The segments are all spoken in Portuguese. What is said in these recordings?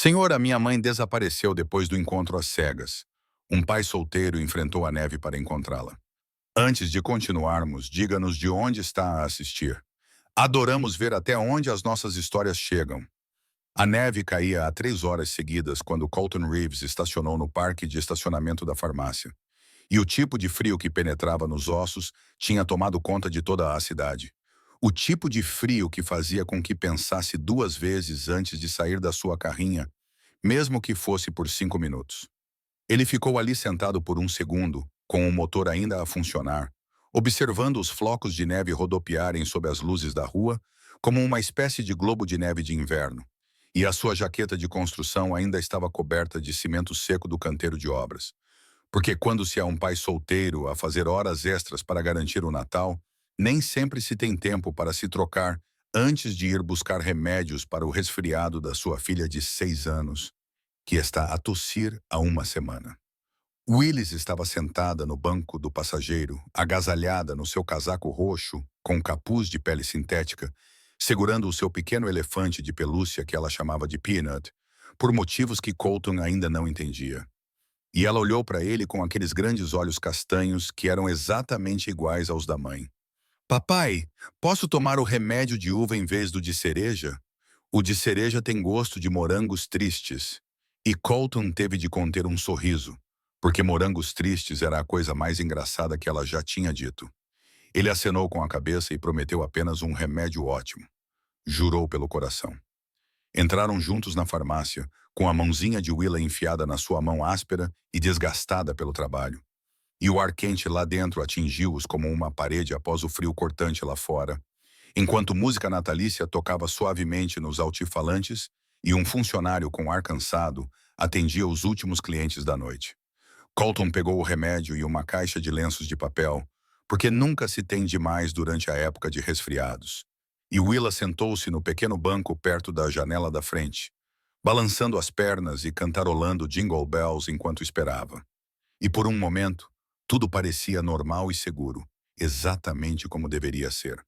Senhor, a minha mãe desapareceu depois do encontro às cegas. Um pai solteiro enfrentou a neve para encontrá-la. Antes de continuarmos, diga-nos de onde está a assistir. Adoramos ver até onde as nossas histórias chegam. A neve caía há 3 horas seguidas quando Colton Reeves estacionou no parque de estacionamento da farmácia. E o tipo de frio que penetrava nos ossos tinha tomado conta de toda a cidade. O tipo de frio que fazia com que pensasse 2 vezes antes de sair da sua carrinha, mesmo que fosse por 5 minutos. Ele ficou ali sentado por um segundo, com o motor ainda a funcionar, observando os flocos de neve rodopiarem sob as luzes da rua, como uma espécie de globo de neve de inverno. E a sua jaqueta de construção ainda estava coberta de cimento seco do canteiro de obras. Porque quando se é um pai solteiro a fazer horas extras para garantir o Natal, nem sempre se tem tempo para se trocar antes de ir buscar remédios para o resfriado da sua filha de 6 anos, que está a tossir há uma semana. Willis estava sentada no banco do passageiro, agasalhada no seu casaco roxo, com capuz de pele sintética, segurando o seu pequeno elefante de pelúcia que ela chamava de Peanut, por motivos que Colton ainda não entendia. E ela olhou para ele com aqueles grandes olhos castanhos que eram exatamente iguais aos da mãe. Papai, posso tomar o remédio de uva em vez do de cereja? O de cereja tem gosto de morangos tristes. E Colton teve de conter um sorriso, porque morangos tristes era a coisa mais engraçada que ela já tinha dito. Ele acenou com a cabeça e prometeu apenas um remédio ótimo. Jurou pelo coração. Entraram juntos na farmácia, com a mãozinha de Willa enfiada na sua mão áspera e desgastada pelo trabalho. E o ar quente lá dentro atingiu-os como uma parede após o frio cortante lá fora, enquanto música natalícia tocava suavemente nos altifalantes e um funcionário com ar cansado atendia os últimos clientes da noite. Colton pegou o remédio e uma caixa de lenços de papel, porque nunca se tem demais durante a época de resfriados. E Willa sentou-se no pequeno banco perto da janela da frente, balançando as pernas e cantarolando Jingle Bells enquanto esperava. E por um momento, tudo parecia normal e seguro, exatamente como deveria ser.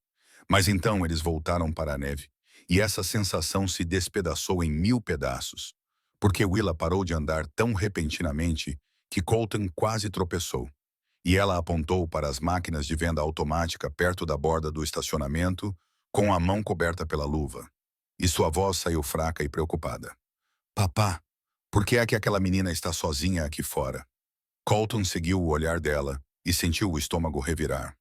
Mas então eles voltaram para a neve, e essa sensação se despedaçou em 1000 pedaços, porque Willa parou de andar tão repentinamente que Colton quase tropeçou. E ela apontou para as máquinas de venda automática perto da borda do estacionamento, com a mão coberta pela luva. E sua voz saiu fraca e preocupada. Papá, por que é que aquela menina está sozinha aqui fora? Colton seguiu o olhar dela e sentiu o estômago revirar.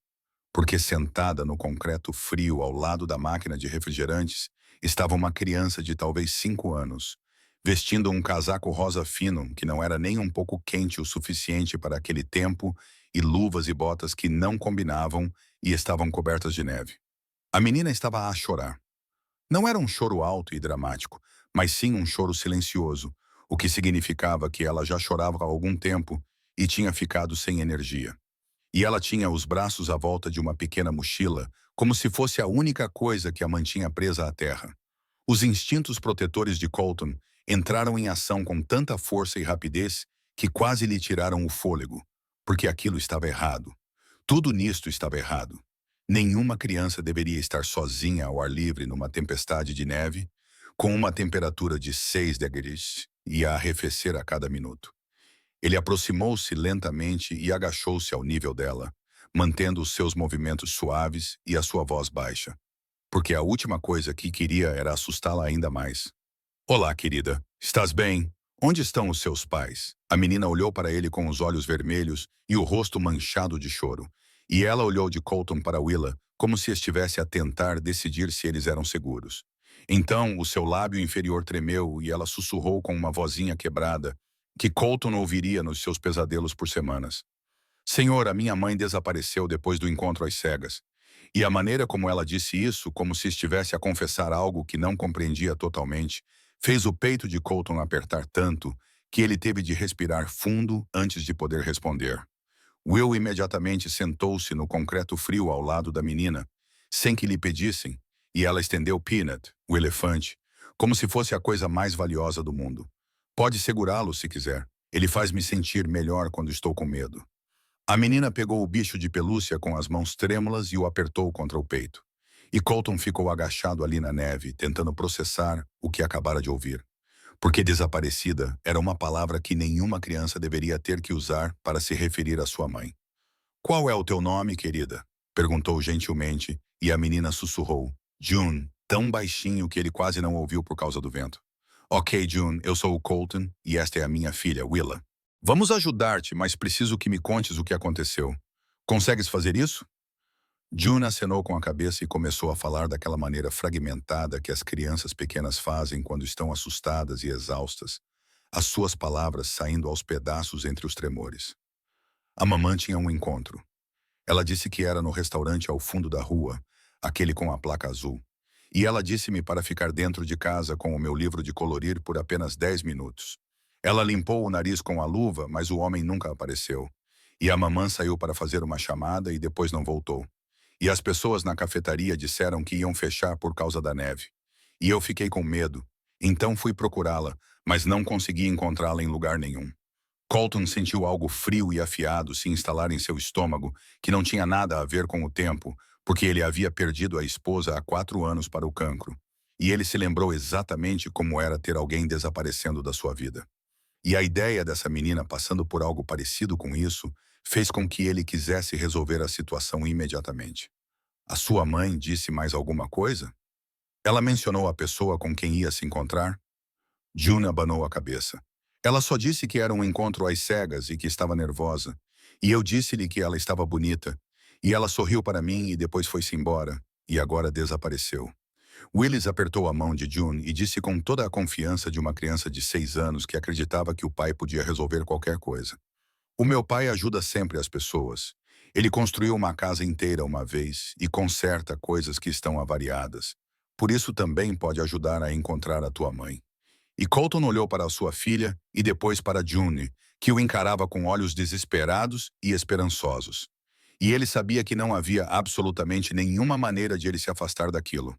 Porque sentada no concreto frio ao lado da máquina de refrigerantes estava uma criança de talvez 5 anos, vestindo um casaco rosa fino que não era nem um pouco quente o suficiente para aquele tempo e luvas e botas que não combinavam e estavam cobertas de neve. A menina estava a chorar. Não era um choro alto e dramático, mas sim um choro silencioso, o que significava que ela já chorava há algum tempo e tinha ficado sem energia. E ela tinha os braços à volta de uma pequena mochila, como se fosse a única coisa que a mantinha presa à terra. Os instintos protetores de Colton entraram em ação com tanta força e rapidez que quase lhe tiraram o fôlego, porque aquilo estava errado. Tudo nisto estava errado. Nenhuma criança deveria estar sozinha ao ar livre numa tempestade de neve, com uma temperatura de 6 degrees e a arrefecer a cada minuto. Ele aproximou-se lentamente e agachou-se ao nível dela, mantendo os seus movimentos suaves e a sua voz baixa, porque a última coisa que queria era assustá-la ainda mais. Olá, querida. Estás bem? Onde estão os seus pais? A menina olhou para ele com os olhos vermelhos e o rosto manchado de choro, e ela olhou de Colton para Willa, como se estivesse a tentar decidir se eles eram seguros. Então, o seu lábio inferior tremeu e ela sussurrou com uma vozinha quebrada, que Colton ouviria nos seus pesadelos por semanas. Senhor, a minha mãe desapareceu depois do encontro às cegas. E a maneira como ela disse isso, como se estivesse a confessar algo que não compreendia totalmente, fez o peito de Colton apertar tanto que ele teve de respirar fundo antes de poder responder. Will imediatamente sentou-se no concreto frio ao lado da menina, sem que lhe pedissem, e ela estendeu Peanut, o elefante, como se fosse a coisa mais valiosa do mundo. Pode segurá-lo se quiser. Ele faz me sentir melhor quando estou com medo. A menina pegou o bicho de pelúcia com as mãos trêmulas e o apertou contra o peito. E Colton ficou agachado ali na neve, tentando processar o que acabara de ouvir. Porque desaparecida era uma palavra que nenhuma criança deveria ter que usar para se referir à sua mãe. Qual é o teu nome, querida? Perguntou gentilmente, e a menina sussurrou. June, tão baixinho que ele quase não ouviu por causa do vento. Ok, June, eu sou o Colton e esta é a minha filha, Willa. Vamos ajudar-te, mas preciso que me contes o que aconteceu. Consegues fazer isso? June acenou com a cabeça e começou a falar daquela maneira fragmentada que as crianças pequenas fazem quando estão assustadas e exaustas, as suas palavras saindo aos pedaços entre os tremores. A mamã tinha um encontro. Ela disse que era no restaurante ao fundo da rua, aquele com a placa azul. E ela disse-me para ficar dentro de casa com o meu livro de colorir por apenas 10 minutos. Ela limpou o nariz com a luva, mas o homem nunca apareceu. E a mamã saiu para fazer uma chamada e depois não voltou. E as pessoas na cafetaria disseram que iam fechar por causa da neve. E eu fiquei com medo. Então fui procurá-la, mas não consegui encontrá-la em lugar nenhum. Colton sentiu algo frio e afiado se instalar em seu estômago, que não tinha nada a ver com o tempo, porque ele havia perdido a esposa há 4 anos para o cancro. E ele se lembrou exatamente como era ter alguém desaparecendo da sua vida. E a ideia dessa menina passando por algo parecido com isso fez com que ele quisesse resolver a situação imediatamente. A sua mãe disse mais alguma coisa? Ela mencionou a pessoa com quem ia se encontrar? June abanou a cabeça. Ela só disse que era um encontro às cegas e que estava nervosa. E eu disse-lhe que ela estava bonita. E ela sorriu para mim e depois foi-se embora. E agora desapareceu. Willis apertou a mão de June e disse com toda a confiança de uma criança de 6 anos que acreditava que o pai podia resolver qualquer coisa. O meu pai ajuda sempre as pessoas. Ele construiu uma casa inteira uma vez e conserta coisas que estão avariadas. Por isso também pode ajudar a encontrar a tua mãe. E Colton olhou para a sua filha e depois para June, que o encarava com olhos desesperados e esperançosos. E ele sabia que não havia absolutamente nenhuma maneira de ele se afastar daquilo.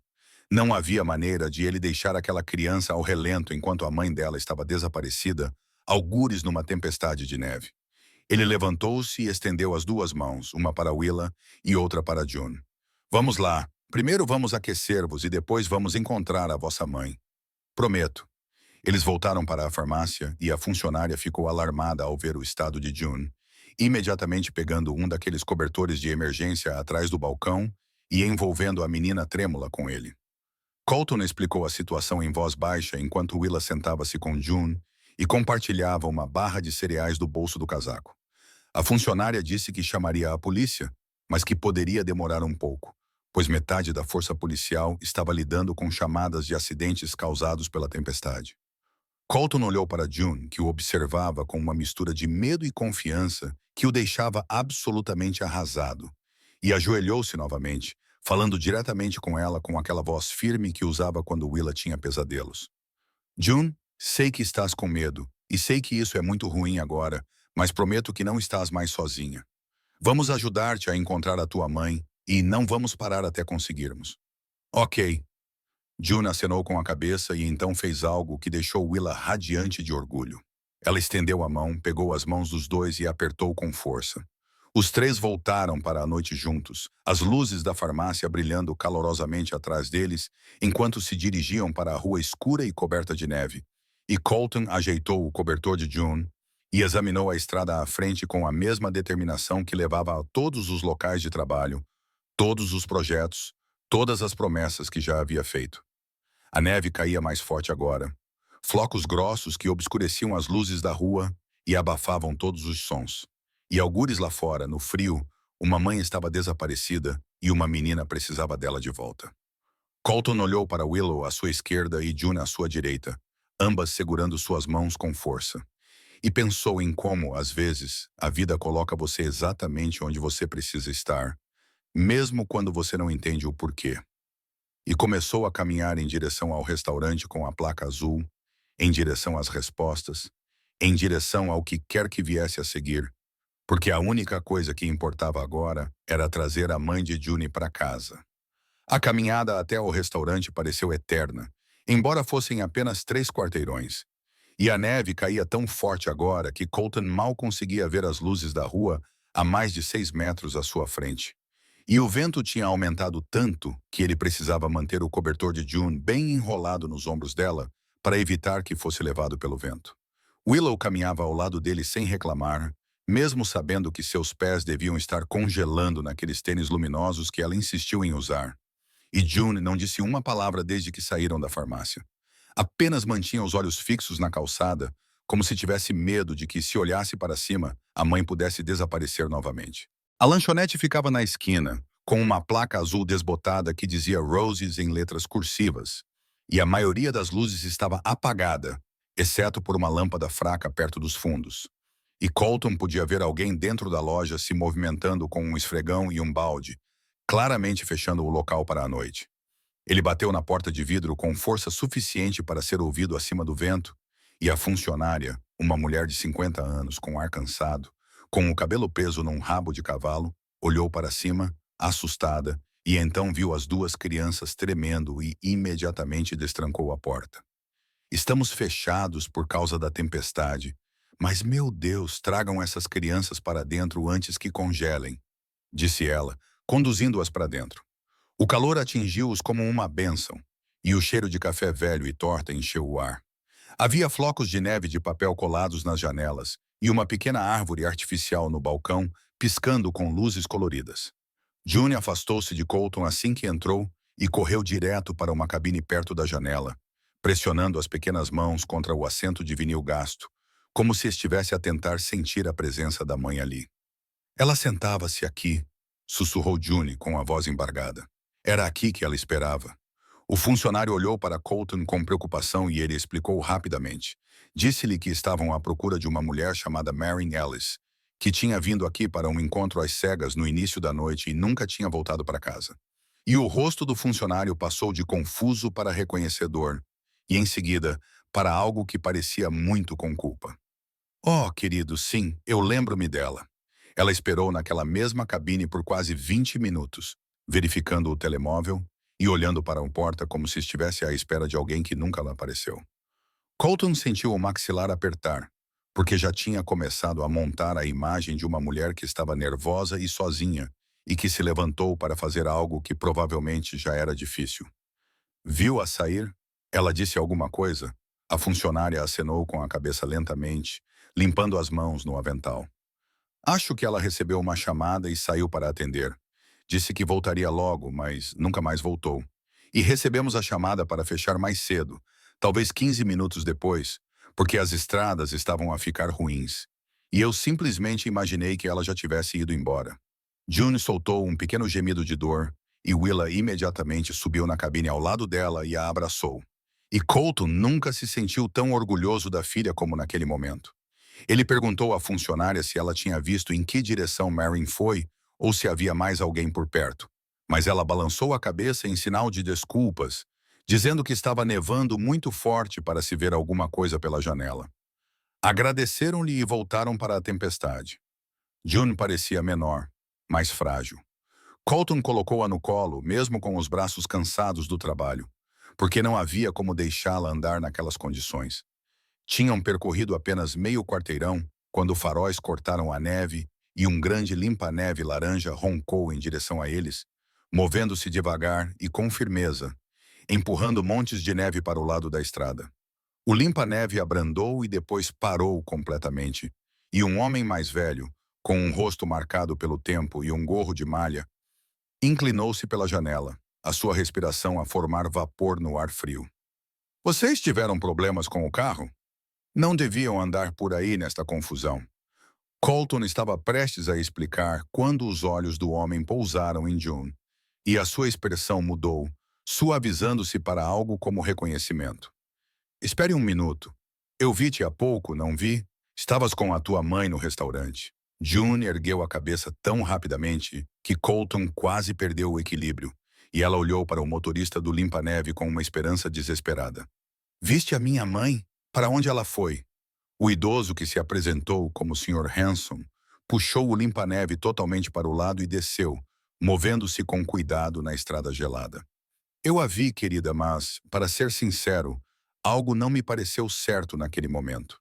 Não havia maneira de ele deixar aquela criança ao relento enquanto a mãe dela estava desaparecida, algures numa tempestade de neve. Ele levantou-se e estendeu as 2 mãos, uma para Willa e outra para June. Vamos lá. Primeiro vamos aquecer-vos e depois vamos encontrar a vossa mãe. Prometo. Eles voltaram para a farmácia e a funcionária ficou alarmada ao ver o estado de June, imediatamente pegando um daqueles cobertores de emergência atrás do balcão e envolvendo a menina trêmula com ele. Colton explicou a situação em voz baixa enquanto Willa sentava-se com June e compartilhava uma barra de cereais do bolso do casaco. A funcionária disse que chamaria a polícia, mas que poderia demorar um pouco, pois metade da força policial estava lidando com chamadas de acidentes causados pela tempestade. Colton olhou para June, que o observava com uma mistura de medo e confiança que o deixava absolutamente arrasado, e ajoelhou-se novamente, falando diretamente com ela com aquela voz firme que usava quando Willa tinha pesadelos. June, sei que estás com medo, e sei que isso é muito ruim agora, mas prometo que não estás mais sozinha. Vamos ajudar-te a encontrar a tua mãe, e não vamos parar até conseguirmos. Ok. June acenou com a cabeça e então fez algo que deixou Willa radiante de orgulho. Ela estendeu a mão, pegou as mãos dos dois e apertou com força. Os 3 voltaram para a noite juntos, as luzes da farmácia brilhando calorosamente atrás deles, enquanto se dirigiam para a rua escura e coberta de neve. E Colton ajeitou o cobertor de June e examinou a estrada à frente com a mesma determinação que levava a todos os locais de trabalho, todos os projetos, todas as promessas que já havia feito. A neve caía mais forte agora. Flocos grossos que obscureciam as luzes da rua e abafavam todos os sons. E algures lá fora, no frio, uma mãe estava desaparecida e uma menina precisava dela de volta. Colton olhou para Willow à sua esquerda e June à sua direita, ambas segurando suas mãos com força. E pensou em como, às vezes, a vida coloca você exatamente onde você precisa estar, mesmo quando você não entende o porquê. E começou a caminhar em direção ao restaurante com a placa azul, em direção às respostas, em direção ao que quer que viesse a seguir, porque a única coisa que importava agora era trazer a mãe de June para casa. A caminhada até ao restaurante pareceu eterna, embora fossem apenas 3 quarteirões. E a neve caía tão forte agora que Colton mal conseguia ver as luzes da rua a mais de 6 metros à sua frente. E o vento tinha aumentado tanto que ele precisava manter o cobertor de June bem enrolado nos ombros dela para evitar que fosse levado pelo vento. Willow caminhava ao lado dele sem reclamar, mesmo sabendo que seus pés deviam estar congelando naqueles tênis luminosos que ela insistiu em usar. E June não disse uma palavra desde que saíram da farmácia. Apenas mantinha os olhos fixos na calçada, como se tivesse medo de que, se olhasse para cima, a mãe pudesse desaparecer novamente. A lanchonete ficava na esquina, com uma placa azul desbotada que dizia Roses em letras cursivas, e a maioria das luzes estava apagada, exceto por uma lâmpada fraca perto dos fundos. E Colton podia ver alguém dentro da loja se movimentando com um esfregão e um balde, claramente fechando o local para a noite. Ele bateu na porta de vidro com força suficiente para ser ouvido acima do vento, e a funcionária, uma mulher de 50 anos com ar cansado, com o cabelo preso num rabo de cavalo, olhou para cima, assustada, e então viu as duas crianças tremendo e imediatamente destrancou a porta. Estamos fechados por causa da tempestade, mas, meu Deus, tragam essas crianças para dentro antes que congelem, disse ela, conduzindo-as para dentro. O calor atingiu-os como uma bênção, e o cheiro de café velho e torta encheu o ar. Havia flocos de neve de papel colados nas janelas e uma pequena árvore artificial no balcão, piscando com luzes coloridas. June afastou-se de Colton assim que entrou e correu direto para uma cabine perto da janela, pressionando as pequenas mãos contra o assento de vinil gasto, como se estivesse a tentar sentir a presença da mãe ali. Ela sentava-se aqui, sussurrou June com a voz embargada. Era aqui que ela esperava. O funcionário olhou para Colton com preocupação e ele explicou rapidamente. Disse-lhe que estavam à procura de uma mulher chamada Marin Ellis, que tinha vindo aqui para um encontro às cegas no início da noite e nunca tinha voltado para casa. E o rosto do funcionário passou de confuso para reconhecedor, e em seguida, para algo que parecia muito com culpa. Oh, querido, sim, eu lembro-me dela. Ela esperou naquela mesma cabine por quase 20 minutos, verificando o telemóvel e olhando para a porta como se estivesse à espera de alguém que nunca lá apareceu. Colton sentiu o maxilar apertar, porque já tinha começado a montar a imagem de uma mulher que estava nervosa e sozinha, e que se levantou para fazer algo que provavelmente já era difícil. Viu-a sair? Ela disse alguma coisa? A funcionária acenou com a cabeça lentamente, limpando as mãos no avental. Acho que ela recebeu uma chamada e saiu para atender. Disse que voltaria logo, mas nunca mais voltou. E recebemos a chamada para fechar mais cedo, talvez 15 minutos depois, porque as estradas estavam a ficar ruins. E eu simplesmente imaginei que ela já tivesse ido embora. June soltou um pequeno gemido de dor, e Willa imediatamente subiu na cabine ao lado dela e a abraçou. E Colton nunca se sentiu tão orgulhoso da filha como naquele momento. Ele perguntou à funcionária se ela tinha visto em que direção Marin foi ou se havia mais alguém por perto. Mas ela balançou a cabeça em sinal de desculpas, dizendo que estava nevando muito forte para se ver alguma coisa pela janela. Agradeceram-lhe e voltaram para a tempestade. June parecia menor, mais frágil. Colton colocou-a no colo, mesmo com os braços cansados do trabalho, porque não havia como deixá-la andar naquelas condições. Tinham percorrido apenas meio quarteirão quando faróis cortaram a neve e um grande limpa-neve laranja roncou em direção a eles, movendo-se devagar e com firmeza, empurrando montes de neve para o lado da estrada. O limpa-neve abrandou e depois parou completamente, e um homem mais velho, com um rosto marcado pelo tempo e um gorro de malha, inclinou-se pela janela, a sua respiração a formar vapor no ar frio. Vocês tiveram problemas com o carro? Não deviam andar por aí nesta confusão. Colton estava prestes a explicar quando os olhos do homem pousaram em June, e a sua expressão mudou, suavizando-se para algo como reconhecimento. Espere um minuto. Eu vi-te há pouco, não vi? Estavas com a tua mãe no restaurante. June ergueu a cabeça tão rapidamente que Colton quase perdeu o equilíbrio, e ela olhou para o motorista do limpa-neve com uma esperança desesperada. Viste a minha mãe? Para onde ela foi? O idoso que se apresentou como Sr. Hanson puxou o limpa-neve totalmente para o lado e desceu, movendo-se com cuidado na estrada gelada. Eu a vi, querida, mas, para ser sincero, algo não me pareceu certo naquele momento.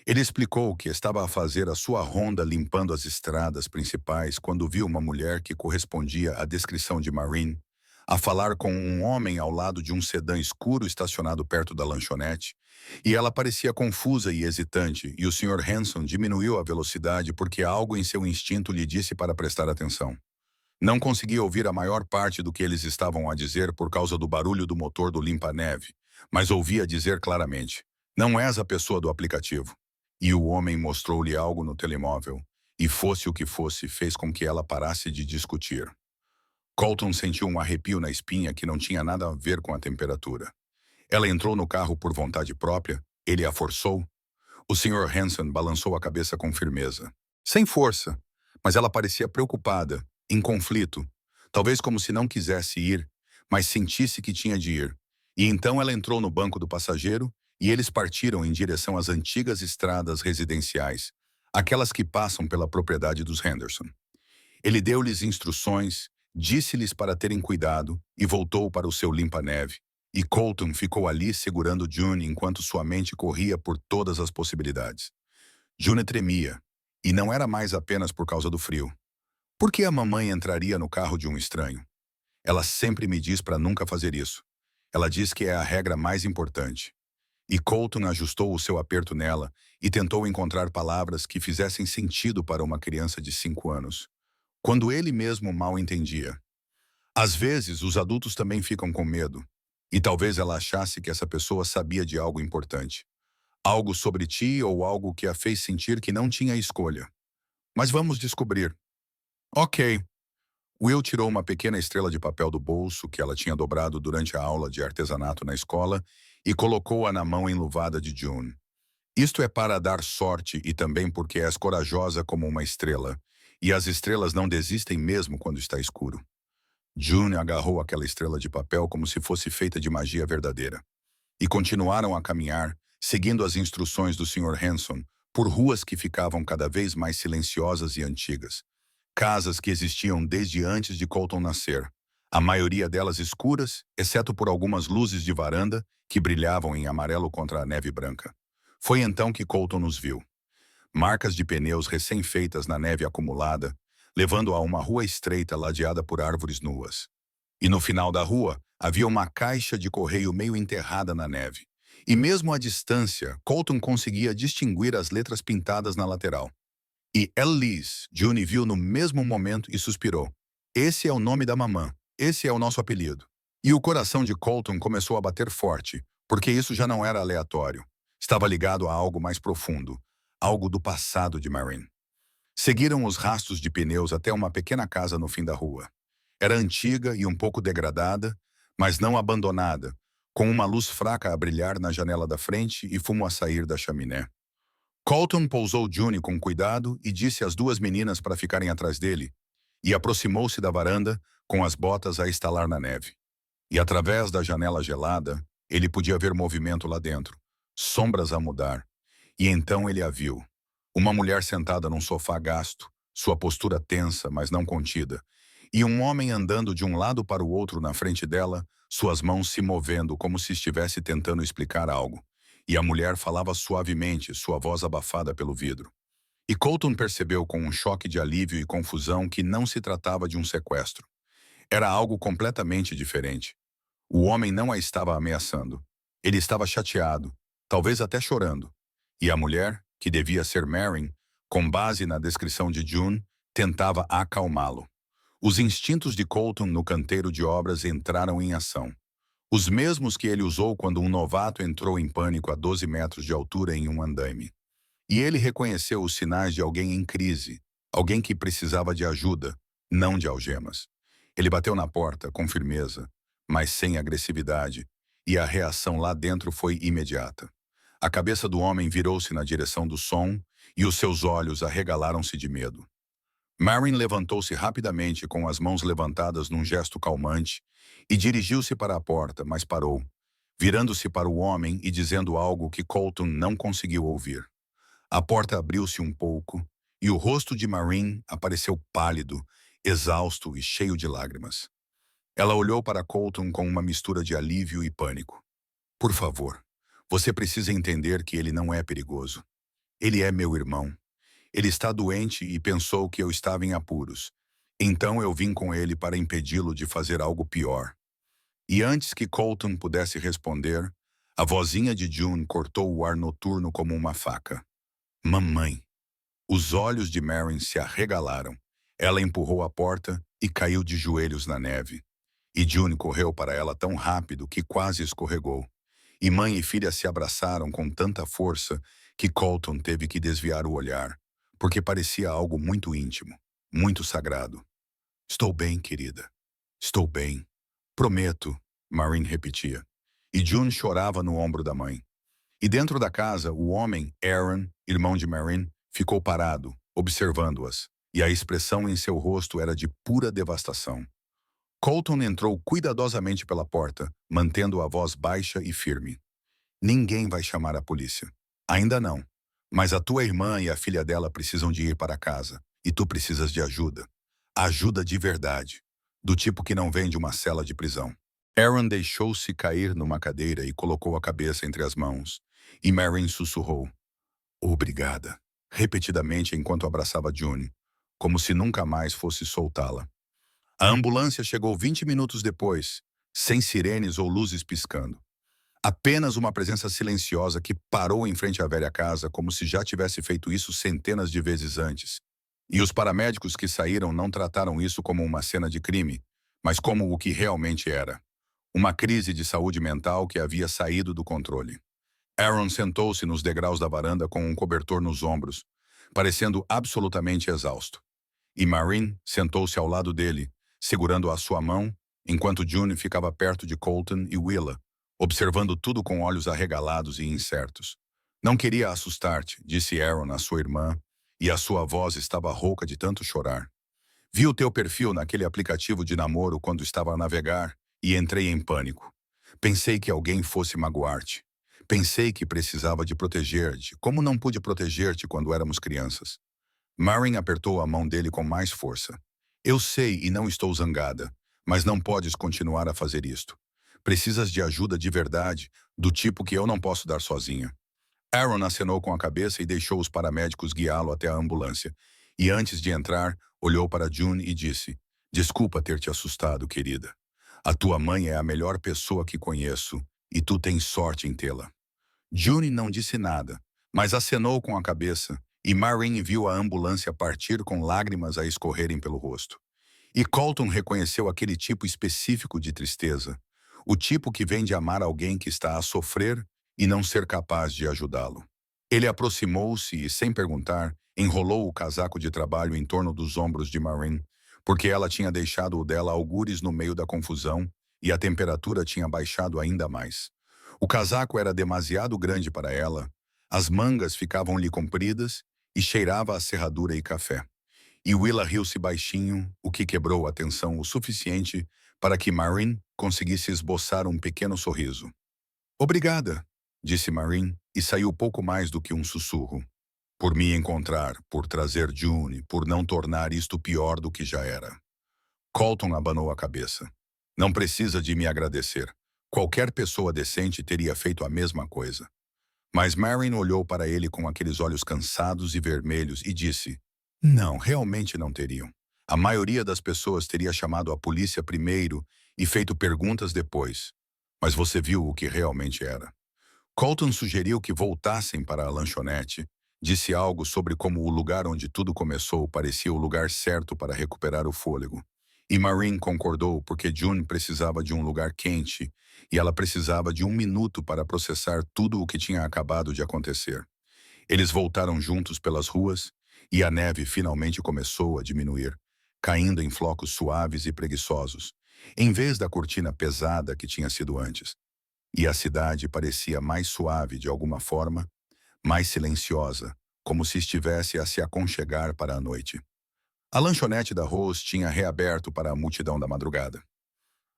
Ele explicou que estava a fazer a sua ronda limpando as estradas principais quando viu uma mulher que correspondia à descrição de Marin, a falar com um homem ao lado de um sedã escuro estacionado perto da lanchonete, e ela parecia confusa e hesitante, e o Sr. Hanson diminuiu a velocidade porque algo em seu instinto lhe disse para prestar atenção. Não conseguia ouvir a maior parte do que eles estavam a dizer por causa do barulho do motor do limpa-neve, mas ouvia dizer claramente: "Não és a pessoa do aplicativo." E o homem mostrou-lhe algo no telemóvel, e fosse o que fosse, fez com que ela parasse de discutir. Colton sentiu um arrepio na espinha que não tinha nada a ver com a temperatura. Ela entrou no carro por vontade própria, ele a forçou. O Sr. Hanson balançou a cabeça com firmeza. Sem força, mas ela parecia preocupada, em conflito. Talvez como se não quisesse ir, mas sentisse que tinha de ir. E então ela entrou no banco do passageiro e eles partiram em direção às antigas estradas residenciais, aquelas que passam pela propriedade dos Henderson. Ele deu-lhes instruções, disse-lhes para terem cuidado e voltou para o seu limpa-neve. E Colton ficou ali segurando June enquanto sua mente corria por todas as possibilidades. June tremia, e não era mais apenas por causa do frio. Por que a mamãe entraria no carro de um estranho? Ela sempre me diz para nunca fazer isso. Ela diz que é a regra mais importante. E Colton ajustou o seu aperto nela e tentou encontrar palavras que fizessem sentido para uma criança de 5 anos, quando ele mesmo mal entendia. Às vezes, os adultos também ficam com medo, e talvez ela achasse que essa pessoa sabia de algo importante. Algo sobre ti ou algo que a fez sentir que não tinha escolha. Mas vamos descobrir. Ok. Will tirou uma pequena estrela de papel do bolso que ela tinha dobrado durante a aula de artesanato na escola e colocou-a na mão enluvada de June. Isto é para dar sorte e também porque és corajosa como uma estrela, e as estrelas não desistem mesmo quando está escuro. June agarrou aquela estrela de papel como se fosse feita de magia verdadeira. E continuaram a caminhar, seguindo as instruções do Sr. Hanson, por ruas que ficavam cada vez mais silenciosas e antigas. Casas que existiam desde antes de Colton nascer, a maioria delas escuras, exceto por algumas luzes de varanda que brilhavam em amarelo contra a neve branca. Foi então que Colton nos viu. Marcas de pneus recém-feitas na neve acumulada, levando a uma rua estreita ladeada por árvores nuas. E no final da rua, havia uma caixa de correio meio enterrada na neve. E mesmo à distância, Colton conseguia distinguir as letras pintadas na lateral. E Elise, June viu no mesmo momento e suspirou. Esse é o nome da mamã. Esse é o nosso apelido. E o coração de Colton começou a bater forte, porque isso já não era aleatório. Estava ligado a algo mais profundo, algo do passado de Maureen. Seguiram os rastros de pneus até uma pequena casa no fim da rua. Era antiga e um pouco degradada, mas não abandonada, com uma luz fraca a brilhar na janela da frente e fumo a sair da chaminé. Colton pousou June com cuidado e disse às duas meninas para ficarem atrás dele, e aproximou-se da varanda, com as botas a estalar na neve. E através da janela gelada, ele podia ver movimento lá dentro, sombras a mudar. E então ele a viu. Uma mulher sentada num sofá gasto, sua postura tensa, mas não contida, e um homem andando de um lado para o outro na frente dela, suas mãos se movendo como se estivesse tentando explicar algo. E a mulher falava suavemente, sua voz abafada pelo vidro. E Colton percebeu com um choque de alívio e confusão que não se tratava de um sequestro. Era algo completamente diferente. O homem não a estava ameaçando. Ele estava chateado, talvez até chorando. E a mulher, que devia ser Maureen, com base na descrição de June, tentava acalmá-lo. Os instintos de Colton no canteiro de obras entraram em ação. Os mesmos que ele usou quando um novato entrou em pânico a 12 metros de altura em um andaime. E ele reconheceu os sinais de alguém em crise, alguém que precisava de ajuda, não de algemas. Ele bateu na porta, com firmeza, mas sem agressividade, e a reação lá dentro foi imediata. A cabeça do homem virou-se na direção do som, e os seus olhos arregalaram-se de medo. Maureen levantou-se rapidamente com as mãos levantadas num gesto calmante e dirigiu-se para a porta, mas parou, virando-se para o homem e dizendo algo que Colton não conseguiu ouvir. A porta abriu-se um pouco e o rosto de Maureen apareceu pálido, exausto e cheio de lágrimas. Ela olhou para Colton com uma mistura de alívio e pânico. Por favor, você precisa entender que ele não é perigoso. Ele é meu irmão. Ele está doente e pensou que eu estava em apuros. Então eu vim com ele para impedi-lo de fazer algo pior. E antes que Colton pudesse responder, a vozinha de June cortou o ar noturno como uma faca. Mamãe. Os olhos de Marin se arregalaram. Ela empurrou a porta e caiu de joelhos na neve. E June correu para ela tão rápido que quase escorregou. E mãe e filha se abraçaram com tanta força que Colton teve que desviar o olhar, porque parecia algo muito íntimo, muito sagrado. Estou bem, querida. Estou bem. Prometo, Marin repetia. E June chorava no ombro da mãe. E dentro da casa, o homem, Aaron, irmão de Marin, ficou parado, observando-as, e a expressão em seu rosto era de pura devastação. Colton entrou cuidadosamente pela porta, mantendo a voz baixa e firme. Ninguém vai chamar a polícia. Ainda não. Mas a tua irmã e a filha dela precisam de ir para casa, e tu precisas de ajuda. Ajuda de verdade, do tipo que não vem de uma cela de prisão. Aaron deixou-se cair numa cadeira e colocou a cabeça entre as mãos, e Marin sussurrou. Obrigada, repetidamente enquanto abraçava June, como se nunca mais fosse soltá-la. A ambulância chegou 20 minutos depois, sem sirenes ou luzes piscando. Apenas uma presença silenciosa que parou em frente à velha casa como se já tivesse feito isso centenas de vezes antes. E os paramédicos que saíram não trataram isso como uma cena de crime, mas como o que realmente era. Uma crise de saúde mental que havia saído do controle. Aaron sentou-se nos degraus da varanda com um cobertor nos ombros, parecendo absolutamente exausto. E Marin sentou-se ao lado dele, segurando a sua mão, enquanto June ficava perto de Colton e Willa, observando tudo com olhos arregalados e incertos. Não queria assustar-te, disse Aaron à sua irmã, e a sua voz estava rouca de tanto chorar. Vi o teu perfil naquele aplicativo de namoro quando estava a navegar e entrei em pânico. Pensei que alguém fosse magoar-te. Pensei que precisava de proteger-te, como não pude proteger-te quando éramos crianças. Marin apertou a mão dele com mais força. Eu sei e não estou zangada, mas não podes continuar a fazer isto. Precisas de ajuda de verdade, do tipo que eu não posso dar sozinha. Aaron acenou com a cabeça e deixou os paramédicos guiá-lo até a ambulância. E antes de entrar, olhou para June e disse, desculpa ter te assustado, querida. A tua mãe é a melhor pessoa que conheço e tu tens sorte em tê-la. June não disse nada, mas acenou com a cabeça e Marin viu a ambulância partir com lágrimas a escorrerem pelo rosto. E Colton reconheceu aquele tipo específico de tristeza, o tipo que vem de amar alguém que está a sofrer e não ser capaz de ajudá-lo. Ele aproximou-se e, sem perguntar, enrolou o casaco de trabalho em torno dos ombros de Marin, porque ela tinha deixado o dela algures no meio da confusão e a temperatura tinha baixado ainda mais. O casaco era demasiado grande para ela, as mangas ficavam-lhe compridas e cheirava a serradura e café. E Willa riu-se baixinho, o que quebrou a tensão o suficiente para que Marin conseguisse esboçar um pequeno sorriso. Obrigada, disse Marin, e saiu pouco mais do que um sussurro. Por me encontrar, por trazer June, por não tornar isto pior do que já era. Colton abanou a cabeça. Não precisa de me agradecer. Qualquer pessoa decente teria feito a mesma coisa. Mas Marin olhou para ele com aqueles olhos cansados e vermelhos e disse, não, realmente não teriam. A maioria das pessoas teria chamado a polícia primeiro e feito perguntas depois. Mas você viu o que realmente era. Colton sugeriu que voltassem para a lanchonete, disse algo sobre como o lugar onde tudo começou parecia o lugar certo para recuperar o fôlego. E Marin concordou porque June precisava de um lugar quente e ela precisava de 1 minuto para processar tudo o que tinha acabado de acontecer. Eles voltaram juntos pelas ruas e a neve finalmente começou a diminuir, caindo em flocos suaves e preguiçosos, em vez da cortina pesada que tinha sido antes. E a cidade parecia mais suave de alguma forma, mais silenciosa, como se estivesse a se aconchegar para a noite. A lanchonete da Rose tinha reaberto para a multidão da madrugada.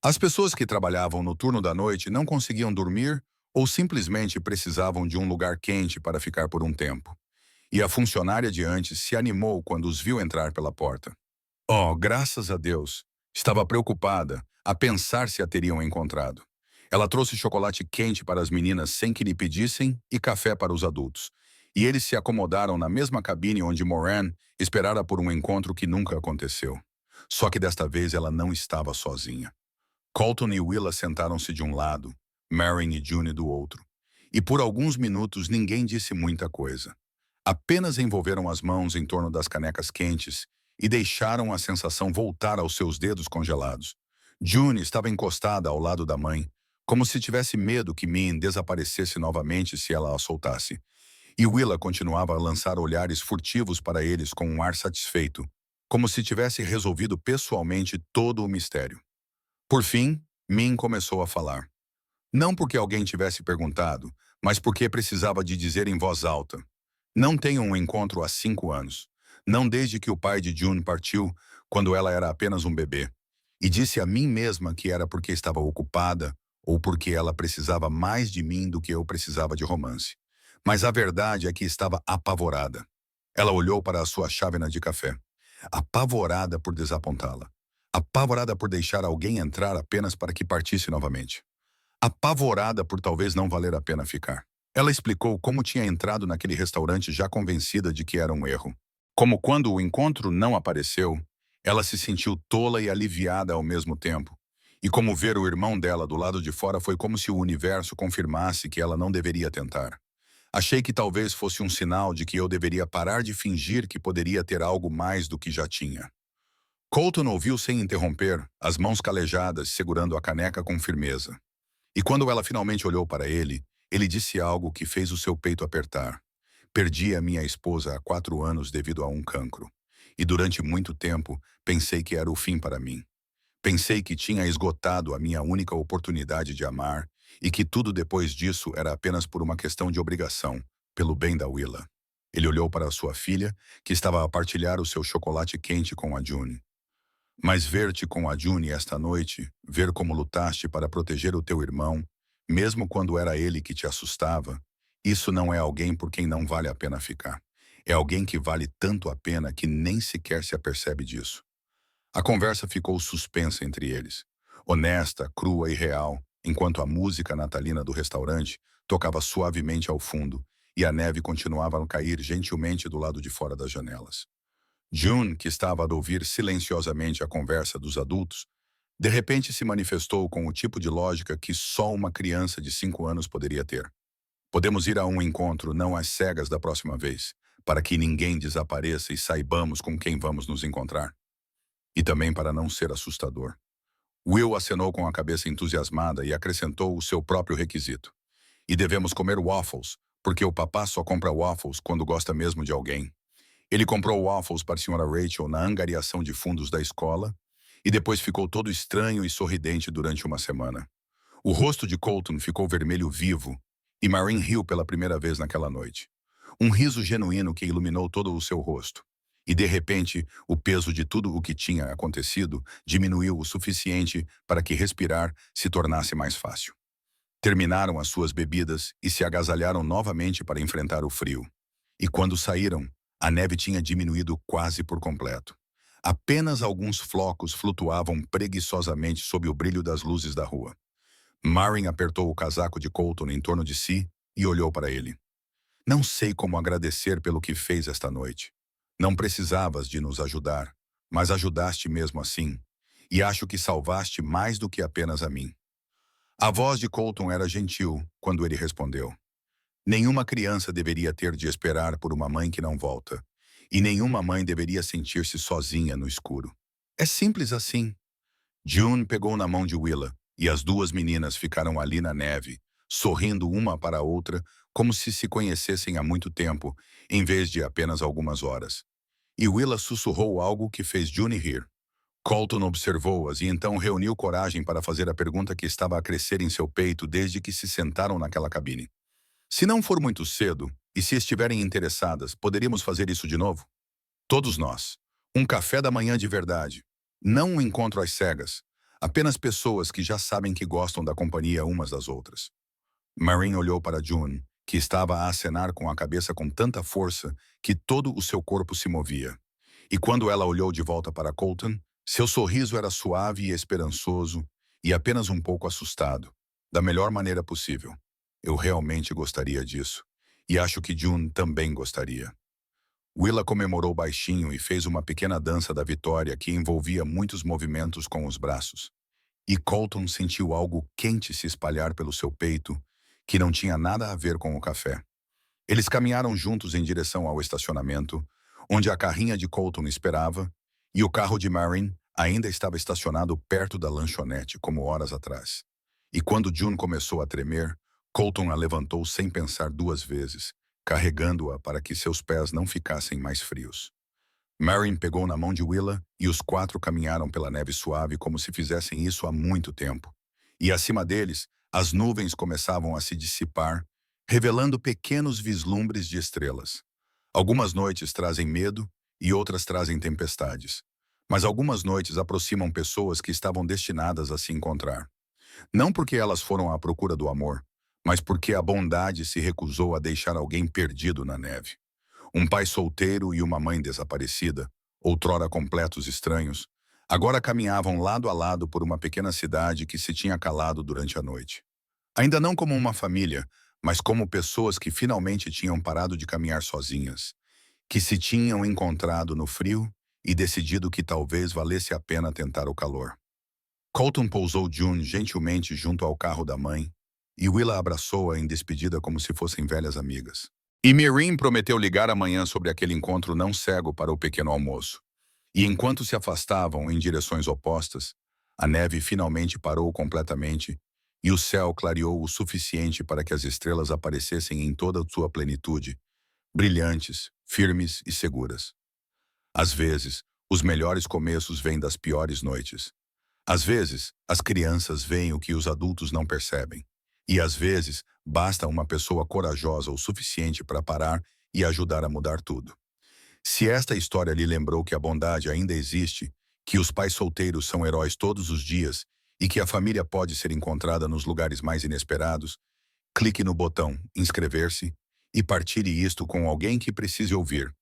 As pessoas que trabalhavam no turno da noite não conseguiam dormir ou simplesmente precisavam de um lugar quente para ficar por um tempo. E a funcionária de antes se animou quando os viu entrar pela porta. Oh, graças a Deus! Estava preocupada, a pensar se a teriam encontrado. Ela trouxe chocolate quente para as meninas sem que lhe pedissem e café para os adultos. E eles se acomodaram na mesma cabine onde Moran esperara por um encontro que nunca aconteceu. Só que desta vez ela não estava sozinha. Colton e Willa sentaram-se de um lado, Marion e June do outro. E por alguns minutos ninguém disse muita coisa. Apenas envolveram as mãos em torno das canecas quentes e deixaram a sensação voltar aos seus dedos congelados. June estava encostada ao lado da mãe, como se tivesse medo que Min desaparecesse novamente se ela a soltasse. E Willa continuava a lançar olhares furtivos para eles com um ar satisfeito, como se tivesse resolvido pessoalmente todo o mistério. Por fim, Min começou a falar. Não porque alguém tivesse perguntado, mas porque precisava de dizer em voz alta. Não tenho um encontro há 5 anos. Não desde que o pai de June partiu, quando ela era apenas um bebê. E disse a mim mesma que era porque estava ocupada ou porque ela precisava mais de mim do que eu precisava de romance. Mas a verdade é que estava apavorada. Ela olhou para a sua chávena de café. Apavorada por desapontá-la. Apavorada por deixar alguém entrar apenas para que partisse novamente. Apavorada por talvez não valer a pena ficar. Ela explicou como tinha entrado naquele restaurante já convencida de que era um erro. Como quando o encontro não apareceu, ela se sentiu tola e aliviada ao mesmo tempo. E como ver o irmão dela do lado de fora foi como se o universo confirmasse que ela não deveria tentar. Achei que talvez fosse um sinal de que eu deveria parar de fingir que poderia ter algo mais do que já tinha. Colton ouviu sem interromper, as mãos calejadas segurando a caneca com firmeza. E quando ela finalmente olhou para ele, ele disse algo que fez o seu peito apertar. Perdi a minha esposa há 4 anos devido a um cancro. E durante muito tempo, pensei que era o fim para mim. Pensei que tinha esgotado a minha única oportunidade de amar e que tudo depois disso era apenas por uma questão de obrigação, pelo bem da Willa. Ele olhou para sua filha, que estava a partilhar o seu chocolate quente com a June. Mas ver-te com a June esta noite, ver como lutaste para proteger o teu irmão, mesmo quando era ele que te assustava, isso não é alguém por quem não vale a pena ficar. É alguém que vale tanto a pena que nem sequer se apercebe disso. A conversa ficou suspensa entre eles, honesta, crua e real, enquanto a música natalina do restaurante tocava suavemente ao fundo e a neve continuava a cair gentilmente do lado de fora das janelas. June, que estava a ouvir silenciosamente a conversa dos adultos, de repente se manifestou com o tipo de lógica que só uma criança de 5 anos poderia ter. Podemos ir a um encontro não às cegas da próxima vez, para que ninguém desapareça e saibamos com quem vamos nos encontrar. E também para não ser assustador. Will acenou com a cabeça entusiasmada e acrescentou o seu próprio requisito. E devemos comer waffles, porque o papá só compra waffles quando gosta mesmo de alguém. Ele comprou waffles para a Sra. Rachel na angariação de fundos da escola e depois ficou todo estranho e sorridente durante uma semana. O rosto de Colton ficou vermelho vivo e Maureen riu pela primeira vez naquela noite. Um riso genuíno que iluminou todo o seu rosto. E, de repente, o peso de tudo o que tinha acontecido diminuiu o suficiente para que respirar se tornasse mais fácil. Terminaram as suas bebidas e se agasalharam novamente para enfrentar o frio. E quando saíram, a neve tinha diminuído quase por completo. Apenas alguns flocos flutuavam preguiçosamente sob o brilho das luzes da rua. Maureen apertou o casaco de Colton em torno de si e olhou para ele. Não sei como agradecer pelo que fez esta noite. Não precisavas de nos ajudar, mas ajudaste mesmo assim, e acho que salvaste mais do que apenas a mim. A voz de Colton era gentil quando ele respondeu. Nenhuma criança deveria ter de esperar por uma mãe que não volta, e nenhuma mãe deveria sentir-se sozinha no escuro. É simples assim. June pegou na mão de Willa, e as duas meninas ficaram ali na neve, sorrindo uma para a outra, como se conhecessem há muito tempo, em vez de apenas algumas horas. E Willa sussurrou algo que fez June rir. Colton observou-as e então reuniu coragem para fazer a pergunta que estava a crescer em seu peito desde que se sentaram naquela cabine. Se não for muito cedo, e se estiverem interessadas, poderíamos fazer isso de novo? Todos nós. Um café da manhã de verdade. Não um encontro às cegas. Apenas pessoas que já sabem que gostam da companhia umas das outras. Maureen olhou para June, que estava a acenar com a cabeça com tanta força que todo o seu corpo se movia. E quando ela olhou de volta para Colton, seu sorriso era suave e esperançoso e apenas um pouco assustado, da melhor maneira possível. Eu realmente gostaria disso. E acho que June também gostaria. Willa comemorou baixinho e fez uma pequena dança da vitória que envolvia muitos movimentos com os braços. E Colton sentiu algo quente se espalhar pelo seu peito, que não tinha nada a ver com o café. Eles caminharam juntos em direção ao estacionamento, onde a carrinha de Colton esperava, e o carro de Marin ainda estava estacionado perto da lanchonete, como horas atrás. E quando June começou a tremer, Colton a levantou sem pensar duas vezes, carregando-a para que seus pés não ficassem mais frios. Marin pegou na mão de Willa e os quatro caminharam pela neve suave como se fizessem isso há muito tempo. E acima deles, as nuvens começavam a se dissipar, revelando pequenos vislumbres de estrelas. Algumas noites trazem medo e outras trazem tempestades. Mas algumas noites aproximam pessoas que estavam destinadas a se encontrar. Não porque elas foram à procura do amor, mas porque a bondade se recusou a deixar alguém perdido na neve. Um pai solteiro e uma mãe desaparecida, outrora completos estranhos, agora caminhavam lado a lado por uma pequena cidade que se tinha calado durante a noite. Ainda não como uma família, mas como pessoas que finalmente tinham parado de caminhar sozinhas, que se tinham encontrado no frio e decidido que talvez valesse a pena tentar o calor. Colton pousou June gentilmente junto ao carro da mãe, e Willa abraçou-a em despedida como se fossem velhas amigas. E Mirin prometeu ligar amanhã sobre aquele encontro não cego para o pequeno almoço. E enquanto se afastavam em direções opostas, a neve finalmente parou completamente e o céu clareou o suficiente para que as estrelas aparecessem em toda sua plenitude, brilhantes, firmes e seguras. Às vezes, os melhores começos vêm das piores noites. Às vezes, as crianças veem o que os adultos não percebem. E às vezes, basta uma pessoa corajosa o suficiente para parar e ajudar a mudar tudo. Se esta história lhe lembrou que a bondade ainda existe, que os pais solteiros são heróis todos os dias e que a família pode ser encontrada nos lugares mais inesperados, clique no botão inscrever-se e partilhe isto com alguém que precise ouvir.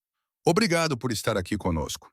Obrigado por estar aqui conosco.